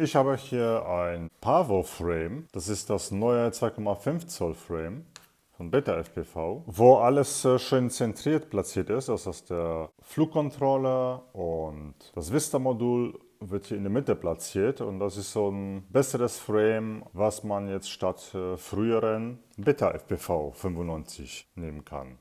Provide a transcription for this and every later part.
Ich habe hier ein Pavo Frame. Das ist das neue 2,5 Zoll Frame von Beta FPV, wo alles schön zentriert platziert ist. Das heißt, der Flugcontroller und das Vista-Modul wird hier in der Mitte platziert und das ist so ein besseres Frame, was man jetzt statt früheren Beta FPV 95 nehmen kann.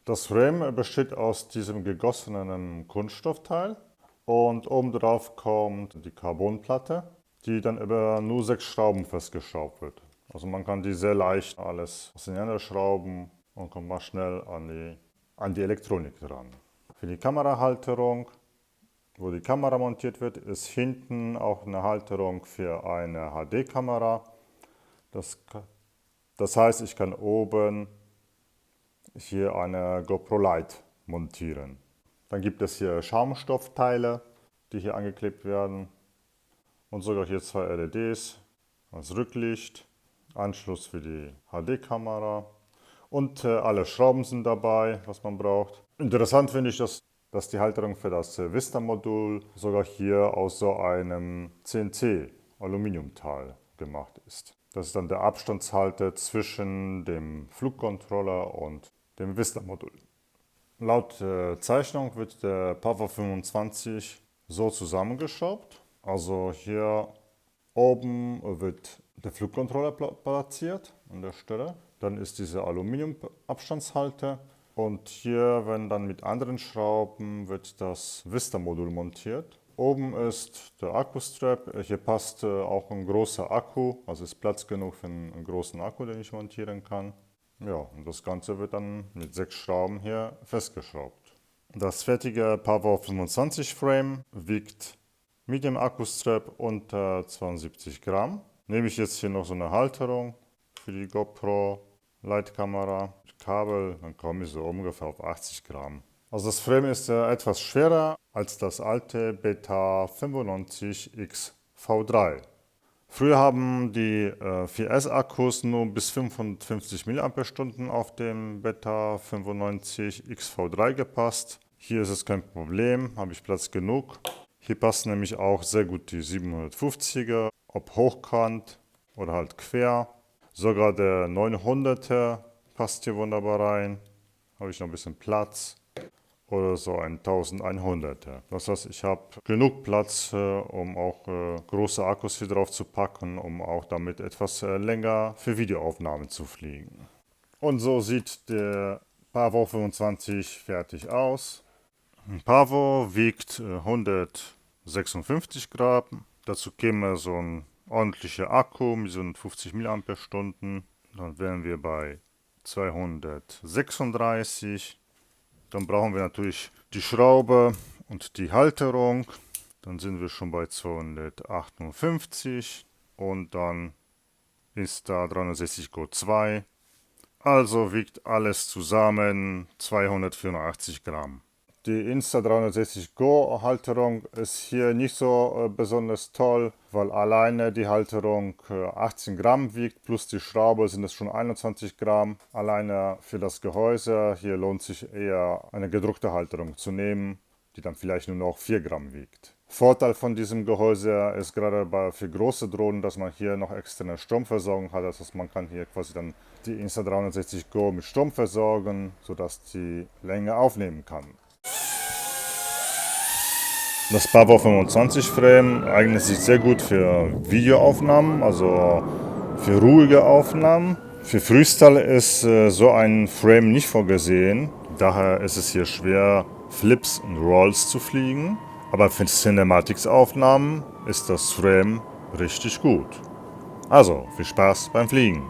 Das Frame besteht aus diesem gegossenen Kunststoffteil und obendrauf kommt die Carbonplatte, die dann über nur 6 Schrauben festgeschraubt wird. Also man kann die sehr leicht alles auseinanderschrauben und kommt mal schnell an die Elektronik dran. Für die Kamerahalterung, wo die Kamera montiert wird, ist hinten auch eine Halterung für eine HD-Kamera. Das heißt, ich kann oben hier eine GoPro Lite montieren. Dann gibt es hier Schaumstoffteile, die hier angeklebt werden und sogar hier 2 LEDs als Rücklicht, Anschluss für die HD-Kamera und alle Schrauben sind dabei, was man braucht. Interessant finde ich, dass die Halterung für das Vista-Modul sogar hier aus so einem CNC-Aluminiumteil gemacht ist. Das ist dann der Abstandshalter zwischen dem Flugcontroller und dem Vista-Modul. Laut Zeichnung wird der Pavo 25 so zusammengeschraubt. Also hier oben wird der Flugcontroller platziert an der Stelle. Dann ist dieser Aluminium-Abstandshalter. Und hier, wenn dann mit anderen Schrauben, wird das Vista-Modul montiert. Oben ist der Akkustrap. Hier passt auch ein großer Akku, also ist Platz genug für einen großen Akku, den ich montieren kann. Ja, und das Ganze wird dann mit 6 Schrauben hier festgeschraubt. Das fertige Pavo 25 Frame wiegt mit dem Akkustrap unter 72 Gramm. Nehme ich jetzt hier noch so eine Halterung für die GoPro Lite-Kamera, Kabel, dann komme ich so ungefähr auf 80 Gramm. Also das Frame ist etwas schwerer als das alte Beta 95X V3. Früher haben die 4S-Akkus nur bis 550 mAh auf dem Beta 95 XV3 gepasst. Hier ist es kein Problem, habe ich Platz genug. Hier passen nämlich auch sehr gut die 750er, ob hochkant oder halt quer. Sogar der 900er passt hier wunderbar rein. Habe ich noch ein bisschen Platz. Oder so ein 1100er. Das heißt, ich habe genug Platz, um auch große Akkus hier drauf zu packen, um auch damit etwas länger für Videoaufnahmen zu fliegen. Und so sieht der Pavo 25 fertig aus. Ein Pavo wiegt 156 Gramm. Dazu käme so ein ordentlicher Akku mit so 50 mAh. Dann wären wir bei 236. Dann brauchen wir natürlich die Schraube und die Halterung. Dann sind wir schon bei 258 und dann ist da 360 Go 2. Also wiegt alles zusammen 284 Gramm. Die Insta360 Go Halterung ist hier nicht so besonders toll, weil alleine die Halterung 18 Gramm wiegt, plus die Schraube sind es schon 21 Gramm. Alleine für das Gehäuse, hier lohnt sich eher eine gedruckte Halterung zu nehmen, die dann vielleicht nur noch 4 Gramm wiegt. Vorteil von diesem Gehäuse ist gerade für große Drohnen, dass man hier noch externe Stromversorgung hat. Das heißt, man kann hier quasi dann die Insta360 Go mit Strom versorgen, sodass die Länge aufnehmen kann. Das Pavo 25 Frame eignet sich sehr gut für Videoaufnahmen, also für ruhige Aufnahmen. Für Freestyle ist so ein Frame nicht vorgesehen, daher ist es hier schwer, Flips und Rolls zu fliegen. Aber für Cinematics-Aufnahmen ist das Frame richtig gut. Also, viel Spaß beim Fliegen!